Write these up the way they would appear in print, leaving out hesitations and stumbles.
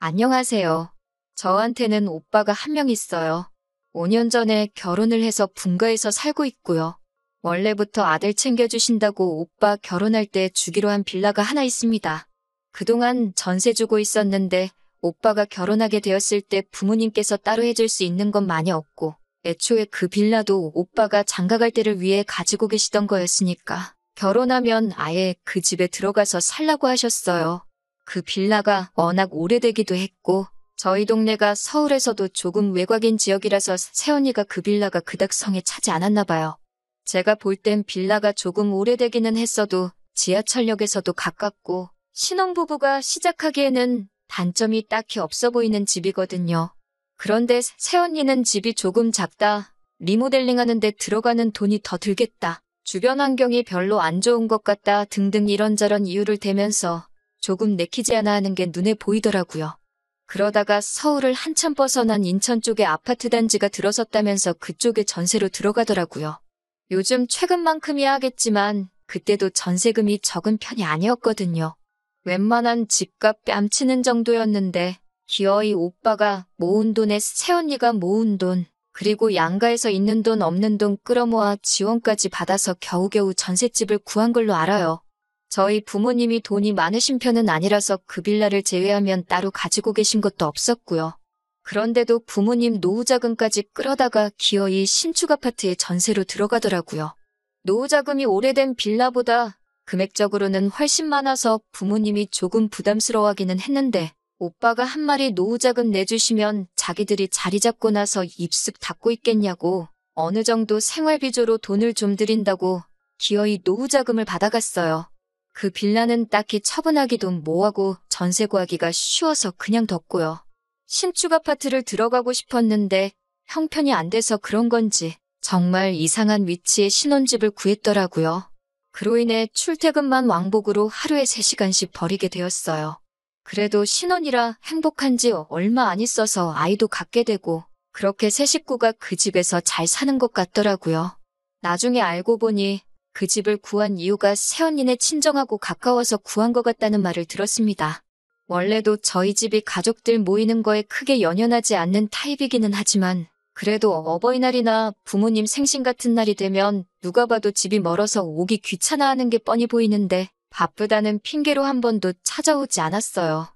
안녕하세요. 저한테는 오빠가 한 명 있어요. 5년 전에 결혼을 해서 분가에서 살고 있고요. 원래부터 아들 챙겨주신다고 오빠 결혼할 때 주기로 한 빌라가 하나 있습니다. 그동안 전세 주고 있었는데 오빠가 결혼하게 되었을 때 부모님께서 따로 해줄 수 있는 건 많이 없고 애초에 그 빌라도 오빠가 장가갈 때를 위해 가지고 계시던 거였으니까 결혼하면 아예 그 집에 들어가서 살라고 하셨어요. 그 빌라가 워낙 오래되기도 했고 저희 동네가 서울에서도 조금 외곽인 지역이라서 새언니가 그 빌라가 그닥 성에 차지 않았나 봐요. 제가 볼 땐 빌라가 조금 오래되기는 했어도 지하철역에서도 가깝고 신혼부부가 시작하기에는 단점이 딱히 없어 보이는 집이거든요. 그런데 새언니는 집이 조금 작다. 리모델링하는데 들어가는 돈이 더 들겠다. 주변 환경이 별로 안 좋은 것 같다 등등 이런저런 이유를 대면서 조금 내키지 않아 하는 게 눈에 보이더라고요. 그러다가 서울을 한참 벗어난 인천 쪽에 아파트 단지가 들어섰다면서 그쪽에 전세로 들어가더라고요. 요즘 최근만큼이야 하겠지만 그때도 전세금이 적은 편이 아니었거든요. 웬만한 집값 뺨치는 정도였는데 기어이 오빠가 모은 돈에 새언니가 모은 돈 그리고 양가에서 있는 돈 없는 돈 끌어모아 지원까지 받아서 겨우겨우 전셋집을 구한 걸로 알아요. 저희 부모님이 돈이 많으신 편은 아니라서 그 빌라를 제외하면 따로 가지고 계신 것도 없었고요. 그런데도 부모님 노후자금까지 끌어다가 기어이 신축 아파트에 전세로 들어가더라고요. 노후자금이 오래된 빌라보다 금액적으로는 훨씬 많아서 부모님이 조금 부담스러워하기는 했는데 오빠가 한 마리 노후자금 내주시면 자기들이 자리 잡고 나서 입쓱 닫고 있겠냐고 어느 정도 생활비조로 돈을 좀 드린다고 기어이 노후자금을 받아갔어요. 그 빌라는 딱히 처분하기도 뭐하고 전세 구하기가 쉬워서 그냥 뒀고요. 신축 아파트를 들어가고 싶었는데 형편이 안 돼서 그런 건지 정말 이상한 위치에 신혼집을 구했더라고요. 그로 인해 출퇴근만 왕복으로 하루에 3시간씩 버리게 되었어요. 그래도 신혼이라 행복한 지 얼마 안 있어서 아이도 갖게 되고 그렇게 세 식구가 그 집에서 잘 사는 것 같더라고요. 나중에 알고 보니 그 집을 구한 이유가 새언니네 친정하고 가까워서 구한 것 같다는 말을 들었습니다. 원래도 저희 집이 가족들 모이는 거에 크게 연연하지 않는 타입이기는 하지만 그래도 어버이날이나 부모님 생신 같은 날이 되면 누가 봐도 집이 멀어서 오기 귀찮아하는 게 뻔히 보이는데 바쁘다는 핑계로 한 번도 찾아오지 않았어요.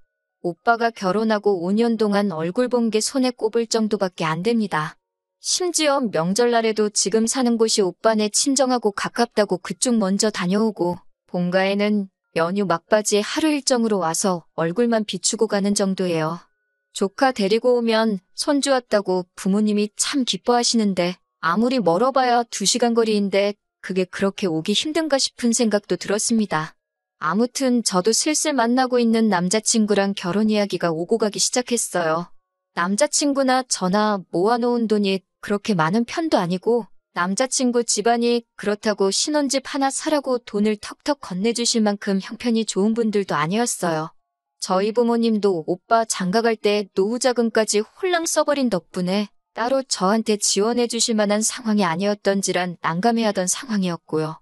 오빠가 결혼하고 5년 동안 얼굴 본 게 손에 꼽을 정도밖에 안 됩니다. 심지어 명절날에도 지금 사는 곳이 오빠네 친정하고 가깝다고 그쪽 먼저 다녀오고 본가에는 연휴 막바지에 하루 일정으로 와서 얼굴만 비추고 가는 정도예요. 조카 데리고 오면 손주 왔다고 부모님이 참 기뻐하시는데 아무리 멀어봐야 2시간 거리인데 그게 그렇게 오기 힘든가 싶은 생각도 들었습니다. 아무튼 저도 슬슬 만나고 있는 남자친구랑 결혼 이야기가 오고 가기 시작했어요. 남자친구나 저나 모아놓은 돈이 그렇게 많은 편도 아니고 남자친구 집안이 그렇다고 신혼집 하나 사라고 돈을 턱턱 건네주실 만큼 형편이 좋은 분들도 아니었어요. 저희 부모님도 오빠 장가갈 때 노후자금까지 홀랑 써버린 덕분에 따로 저한테 지원해 주실 만한 상황이 아니었던지란 난감해하던 상황이었고요.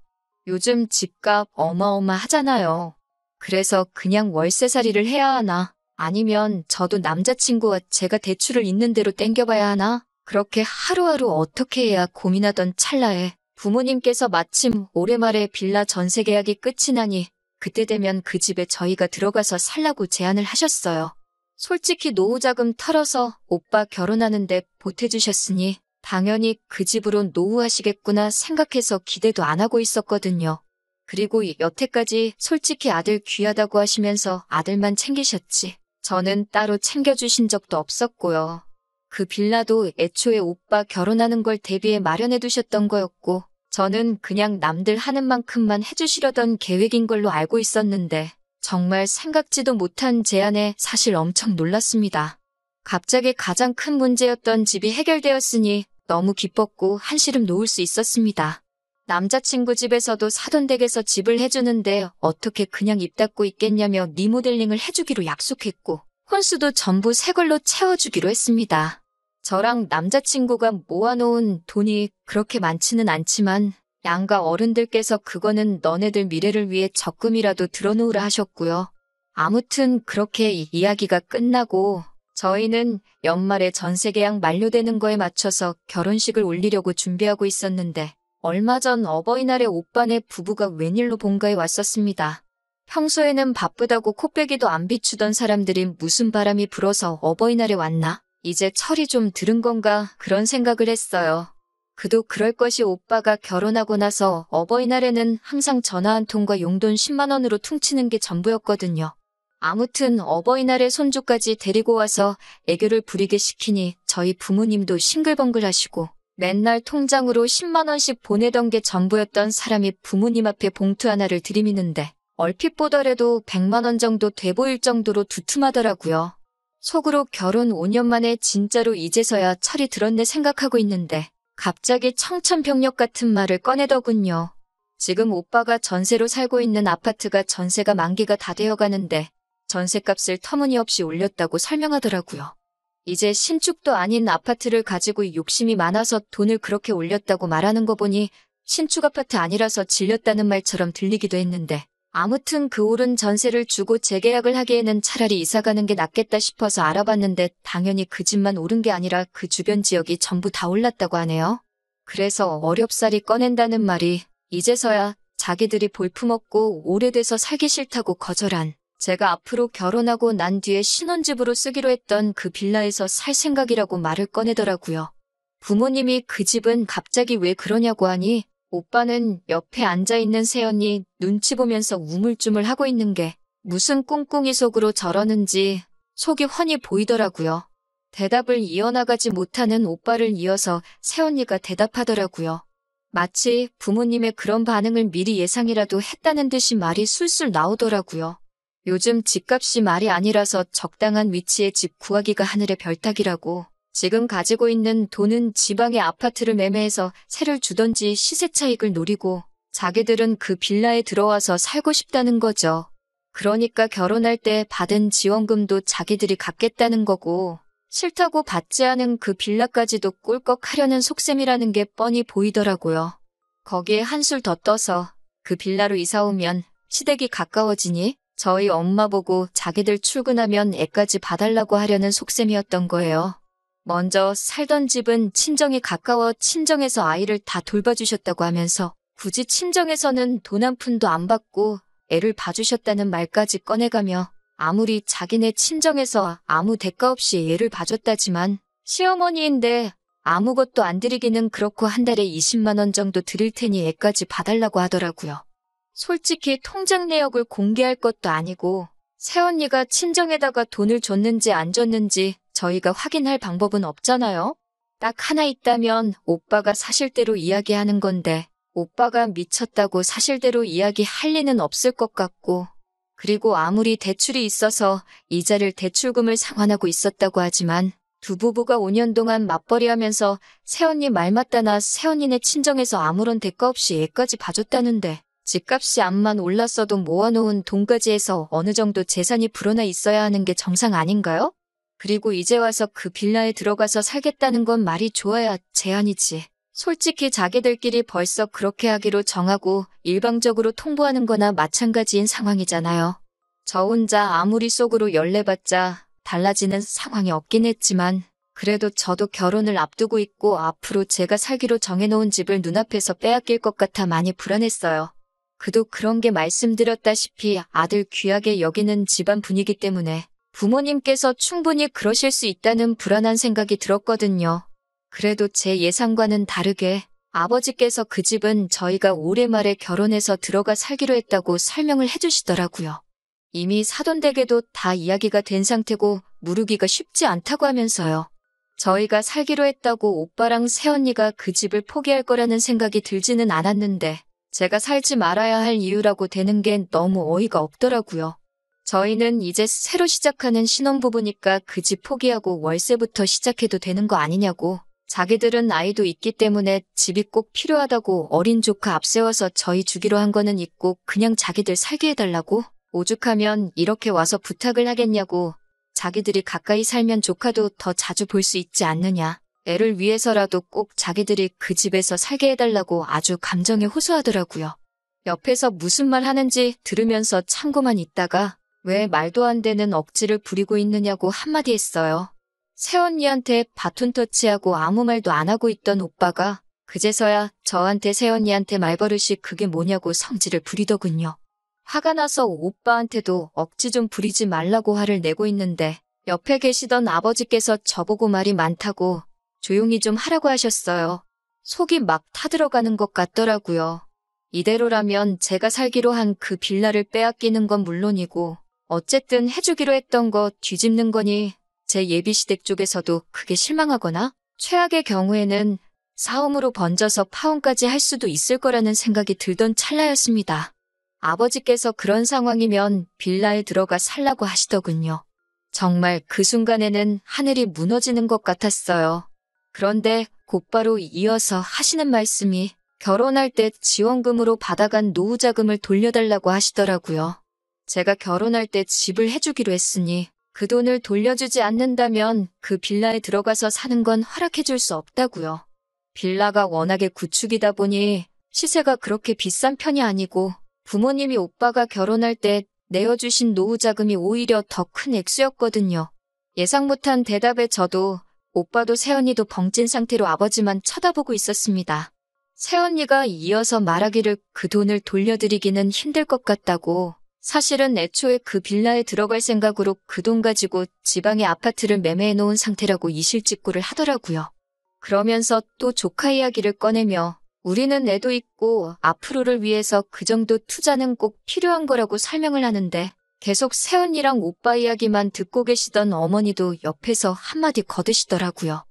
요즘 집값 어마어마하잖아요. 그래서 그냥 월세살이를 해야 하나 아니면 저도 남자친구와 제가 대출을 있는 대로 땡겨봐야 하나 그렇게 하루하루 어떻게 해야 고민하던 찰나에 부모님께서 마침 올해 말에 빌라 전세 계약이 끝이 나니 그때 되면 그 집에 저희가 들어가서 살라고 제안을 하셨어요. 솔직히 노후자금 털어서 오빠 결혼하는데 보태주셨으니 당연히 그 집으로 노후하시겠구나 생각해서 기대도 안 하고 있었거든요. 그리고 여태까지 솔직히 아들 귀하다고 하시면서 아들만 챙기셨지 저는 따로 챙겨주신 적도 없었고요. 그 빌라도 애초에 오빠 결혼하는 걸 대비해 마련해 두셨던 거였고 저는 그냥 남들 하는 만큼만 해주시려던 계획인 걸로 알고 있었는데 정말 생각지도 못한 제안에 사실 엄청 놀랐습니다. 갑자기 가장 큰 문제였던 집이 해결되었으니 너무 기뻤고 한시름 놓을 수 있었습니다. 남자친구 집에서도 사돈 댁에서 집을 해주는데 어떻게 그냥 입 닫고 있겠냐며 리모델링을 해주기로 약속했고 혼수도 전부 새 걸로 채워주기로 했습니다. 저랑 남자친구가 모아놓은 돈이 그렇게 많지는 않지만 양가 어른들께서 그거는 너네들 미래를 위해 적금이라도 들어놓으라 하셨고요. 아무튼 그렇게 이야기가 끝나고 저희는 연말에 전세 계약 만료되는 거에 맞춰서 결혼식을 올리려고 준비하고 있었는데 얼마 전 어버이날에 오빠네 부부가 웬일로 본가에 왔었습니다. 평소에는 바쁘다고 코빼기도 안 비추던 사람들이 무슨 바람이 불어서 어버이날에 왔나? 이제 철이 좀 들은 건가? 그런 생각을 했어요. 그도 그럴 것이 오빠가 결혼하고 나서 어버이날에는 항상 전화 한 통과 용돈 10만 원으로 퉁치는 게 전부였거든요. 아무튼 어버이날에 손주까지 데리고 와서 애교를 부리게 시키니 저희 부모님도 싱글벙글 하시고 맨날 통장으로 10만 원씩 보내던 게 전부였던 사람이 부모님 앞에 봉투 하나를 들이미는데 얼핏 보더라도 100만 원 정도 돼 보일 정도로 두툼하더라고요. 속으로 결혼 5년 만에 진짜로 이제서야 철이 들었네 생각하고 있는데 갑자기 청천벽력 같은 말을 꺼내더군요. 지금 오빠가 전세로 살고 있는 아파트가 전세가 만기가 다 되어가는데 전세값을 터무니없이 올렸다고 설명하더라고요. 이제 신축도 아닌 아파트를 가지고 욕심이 많아서 돈을 그렇게 올렸다고 말하는 거 보니 신축 아파트 아니라서 질렸다는 말처럼 들리기도 했는데 아무튼 그 오른 전세를 주고 재계약을 하기에는 차라리 이사가는 게 낫겠다 싶어서 알아봤는데 당연히 그 집만 오른 게 아니라 그 주변 지역이 전부 다 올랐다고 하네요. 그래서 어렵사리 꺼낸다는 말이 이제서야 자기들이 볼품없고 오래돼서 살기 싫다고 거절한 제가 앞으로 결혼하고 난 뒤에 신혼집으로 쓰기로 했던 그 빌라에서 살 생각이라고 말을 꺼내더라고요. 부모님이 그 집은 갑자기 왜 그러냐고 하니 오빠는 옆에 앉아있는 새언니 눈치 보면서 우물쭈물하고 있는 게 무슨 꿍꿍이 속으로 저러는지 속이 훤히 보이더라고요. 대답을 이어나가지 못하는 오빠를 이어서 새언니가 대답하더라고요. 마치 부모님의 그런 반응을 미리 예상이라도 했다는 듯이 말이 술술 나오더라고요. 요즘 집값이 말이 아니라서 적당한 위치에 집 구하기가 하늘의 별따기라고 지금 가지고 있는 돈은 지방의 아파트를 매매해서 세를 주던지 시세 차익을 노리고 자기들은 그 빌라에 들어와서 살고 싶다는 거죠. 그러니까 결혼할 때 받은 지원금도 자기들이 갖겠다는 거고 싫다고 받지 않은 그 빌라까지도 꿀꺽 하려는 속셈이라는 게 뻔히 보이더라고요. 거기에 한술 더 떠서 그 빌라로 이사 오면 시댁이 가까워지니 저희 엄마 보고 자기들 출근하면 애까지 봐달라고 하려는 속셈이었던 거예요. 먼저 살던 집은 친정이 가까워 친정에서 아이를 다 돌봐주셨다고 하면서 굳이 친정에서는 돈 한 푼도 안 받고 애를 봐주셨다는 말까지 꺼내가며 아무리 자기네 친정에서 아무 대가 없이 애를 봐줬다지만 시어머니인데 아무것도 안 드리기는 그렇고 한 달에 20만 원 정도 드릴 테니 애까지 봐달라고 하더라고요. 솔직히 통장 내역을 공개할 것도 아니고 새언니가 친정에다가 돈을 줬는지 안 줬는지 저희가 확인할 방법은 없잖아요. 딱 하나 있다면 오빠가 사실대로 이야기하는 건데 오빠가 미쳤다고 사실대로 이야기할 리는 없을 것 같고 그리고 아무리 대출이 있어서 이자를 대출금을 상환하고 있었다고 하지만 두 부부가 5년 동안 맞벌이하면서 새언니 말 맞다나 새언니네 친정에서 아무런 대가 없이 애까지 봐줬다는데 집값이 암만 올랐어도 모아놓은 돈까지 해서 어느 정도 재산이 불어나 있어야 하는 게 정상 아닌가요? 그리고 이제 와서 그 빌라에 들어가서 살겠다는 건 말이 좋아야 제한이지. 솔직히 자기들끼리 벌써 그렇게 하기로 정하고 일방적으로 통보하는 거나 마찬가지인 상황이잖아요. 저 혼자 아무리 속으로 열내봤자 달라지는 상황이 없긴 했지만 그래도 저도 결혼을 앞두고 있고 앞으로 제가 살기로 정해놓은 집을 눈앞에서 빼앗길 것 같아 많이 불안했어요. 그도 그런 게 말씀드렸다시피 아들 귀하게 여기는 집안 분위기 때문에 부모님께서 충분히 그러실 수 있다는 불안한 생각이 들었거든요. 그래도 제 예상과는 다르게 아버지께서 그 집은 저희가 올해 말에 결혼해서 들어가 살기로 했다고 설명을 해주시더라고요. 이미 사돈댁에도 다 이야기가 된 상태고 무르기가 쉽지 않다고 하면서요. 저희가 살기로 했다고 오빠랑 새언니가 그 집을 포기할 거라는 생각이 들지는 않았는데 제가 살지 말아야 할 이유라고 되는 게 너무 어이가 없더라고요. 저희는 이제 새로 시작하는 신혼부부니까 그 집 포기하고 월세부터 시작해도 되는 거 아니냐고. 자기들은 아이도 있기 때문에 집이 꼭 필요하다고 어린 조카 앞세워서 저희 주기로 한 거는 있고 그냥 자기들 살게 해달라고. 오죽하면 이렇게 와서 부탁을 하겠냐고. 자기들이 가까이 살면 조카도 더 자주 볼 수 있지 않느냐. 애를 위해서라도 꼭 자기들이 그 집에서 살게 해달라고 아주 감정에 호소하더라고요. 옆에서 무슨 말 하는지 들으면서 참고만 있다가 왜 말도 안 되는 억지를 부리고 있느냐고 한마디 했어요. 새언니한테 바톤 터치하고 아무 말도 안 하고 있던 오빠가 그제서야 저한테 새언니한테 말버릇이 그게 뭐냐고 성질을 부리더군요. 화가 나서 오빠한테도 억지 좀 부리지 말라고 화를 내고 있는데 옆에 계시던 아버지께서 저보고 말이 많다고 조용히 좀 하라고 하셨어요. 속이 막 타들어가는 것 같더라고요. 이대로라면 제가 살기로 한 그 빌라를 빼앗기는 건 물론이고 어쨌든 해주기로 했던 거 뒤집는 거니 제 예비시댁 쪽에서도 크게 실망하거나 최악의 경우에는 사움으로 번져서 파혼까지 할 수도 있을 거라는 생각이 들던 찰나였습니다. 아버지께서 그런 상황이면 빌라에 들어가 살라고 하시더군요. 정말 그 순간에는 하늘이 무너지는 것 같았어요. 그런데 곧바로 이어서 하시는 말씀이 결혼할 때 지원금으로 받아간 노후 자금을 돌려달라고 하시더라고요. 제가 결혼할 때 집을 해주기로 했으니 그 돈을 돌려주지 않는다면 그 빌라에 들어가서 사는 건 허락해줄 수 없다고요. 빌라가 워낙에 구축이다 보니 시세가 그렇게 비싼 편이 아니고 부모님이 오빠가 결혼할 때 내어주신 노후 자금이 오히려 더 큰 액수였거든요. 예상 못한 대답에 저도 오빠도 새언니도 벙찐 상태로 아버지만 쳐다보고 있었습니다. 새언니가 이어서 말하기를 그 돈을 돌려드리기는 힘들 것 같다고 사실은 애초에 그 빌라에 들어갈 생각으로 그 돈 가지고 지방의 아파트를 매매해 놓은 상태라고 이실직고를 하더라고요. 그러면서 또 조카 이야기를 꺼내며 우리는 애도 있고 앞으로를 위해서 그 정도 투자는 꼭 필요한 거라고 설명을 하는데 계속 새언니랑 오빠 이야기만 듣고 계시던 어머니도 옆에서 한마디 거드시더라고요.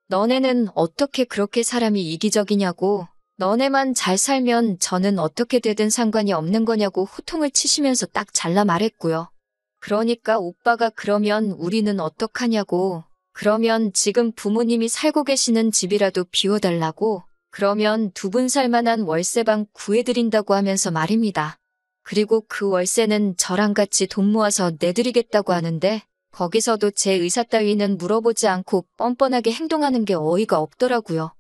너네는 어떻게 그렇게 사람이 이기적이냐고, 너네만 잘 살면 저는 어떻게 되든 상관이 없는 거냐고 호통을 치시면서 딱 잘라 말했고요. 그러니까 오빠가 그러면 우리는 어떡하냐고, 그러면 지금 부모님이 살고 계시는 집이라도 비워달라고, 그러면 두 분 살만한 월세방 구해드린다고 하면서 말입니다. 그리고 그 월세는 저랑 같이 돈 모아서 내드리겠다고 하는데 거기서도 제 의사 따위는 물어보지 않고 뻔뻔하게 행동하는 게 어이가 없더라고요.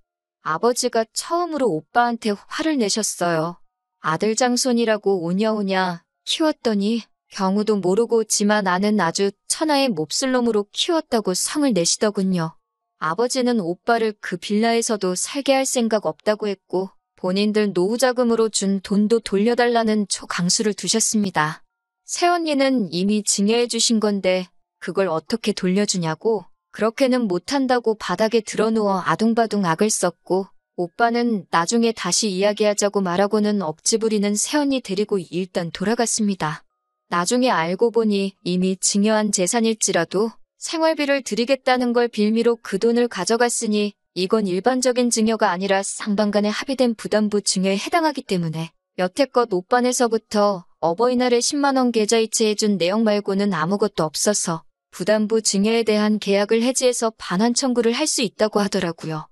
아버지가 처음으로 오빠한테 화를 내셨어요. 아들 장손이라고 오냐오냐 키웠더니 경우도 모르고 지만 아는 아주 천하의 몹쓸놈으로 키웠다고 성을 내시더군요. 아버지는 오빠를 그 빌라에서도 살게 할 생각 없다고 했고 본인들 노후자금으로 준 돈도 돌려달라는 초강수를 두셨습니다. 새언니는 이미 증여해 주신 건데 그걸 어떻게 돌려주냐고 그렇게는 못한다고 바닥에 드러누워 아둥바둥 악을 썼고 오빠는 나중에 다시 이야기하자고 말하고는 억지 부리는 새언니 데리고 일단 돌아갔습니다. 나중에 알고 보니 이미 증여한 재산일지라도 생활비를 드리겠다는 걸 빌미로 그 돈을 가져갔으니 이건 일반적인 증여가 아니라 상반간에 합의된 부담부 증여에 해당하기 때문에 여태껏 오빠네서부터 어버이날에 10만 원 계좌이체 해준 내용 말고는 아무것도 없어서 부담부 증여에 대한 계약을 해지해서 반환 청구를 할 수 있다고 하더라고요.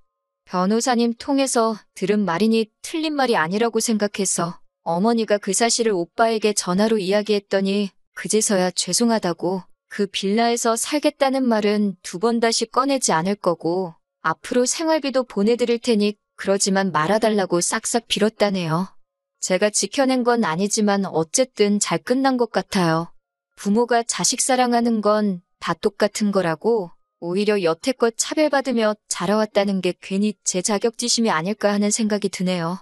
변호사님 통해서 들은 말이니 틀린 말이 아니라고 생각해서 어머니가 그 사실을 오빠에게 전화로 이야기했더니 그제서야 죄송하다고 그 빌라에서 살겠다는 말은 두 번 다시 꺼내지 않을 거고 앞으로 생활비도 보내드릴 테니 그러지만 말아달라고 싹싹 빌었다네요. 제가 지켜낸 건 아니지만 어쨌든 잘 끝난 것 같아요. 부모가 자식 사랑하는 건 다 똑같은 거라고 오히려 여태껏 차별받으며 자라왔다는 게 괜히 제 자격지심이 아닐까 하는 생각이 드네요.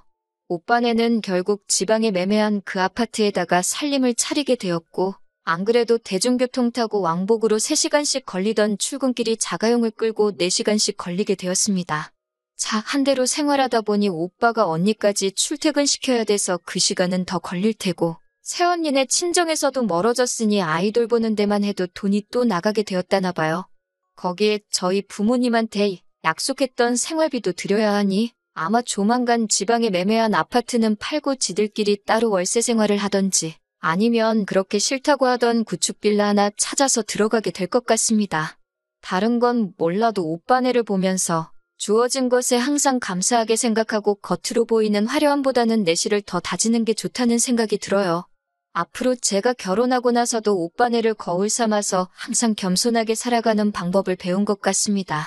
오빠네는 결국 지방에 매매한 그 아파트에다가 살림을 차리게 되었고 안 그래도 대중교통 타고 왕복으로 3시간씩 걸리던 출근길이 자가용을 끌고 4시간씩 걸리게 되었습니다. 차 한 대로 생활하다 보니 오빠가 언니까지 출퇴근시켜야 돼서 그 시간은 더 걸릴 테고 새언니네 친정에서도 멀어졌으니 아이돌 보는 데만 해도 돈이 또 나가게 되었다나 봐요. 거기에 저희 부모님한테 약속했던 생활비도 드려야 하니 아마 조만간 지방에 매매한 아파트는 팔고 지들끼리 따로 월세 생활을 하던지 아니면 그렇게 싫다고 하던 구축 빌라 하나 찾아서 들어가게 될 것 같습니다. 다른 건 몰라도 오빠네를 보면서 주어진 것에 항상 감사하게 생각하고 겉으로 보이는 화려함보다는 내실을 더 다지는 게 좋다는 생각이 들어요. 앞으로 제가 결혼하고 나서도 오빠네를 거울 삼아서 항상 겸손하게 살아가는 방법을 배운 것 같습니다.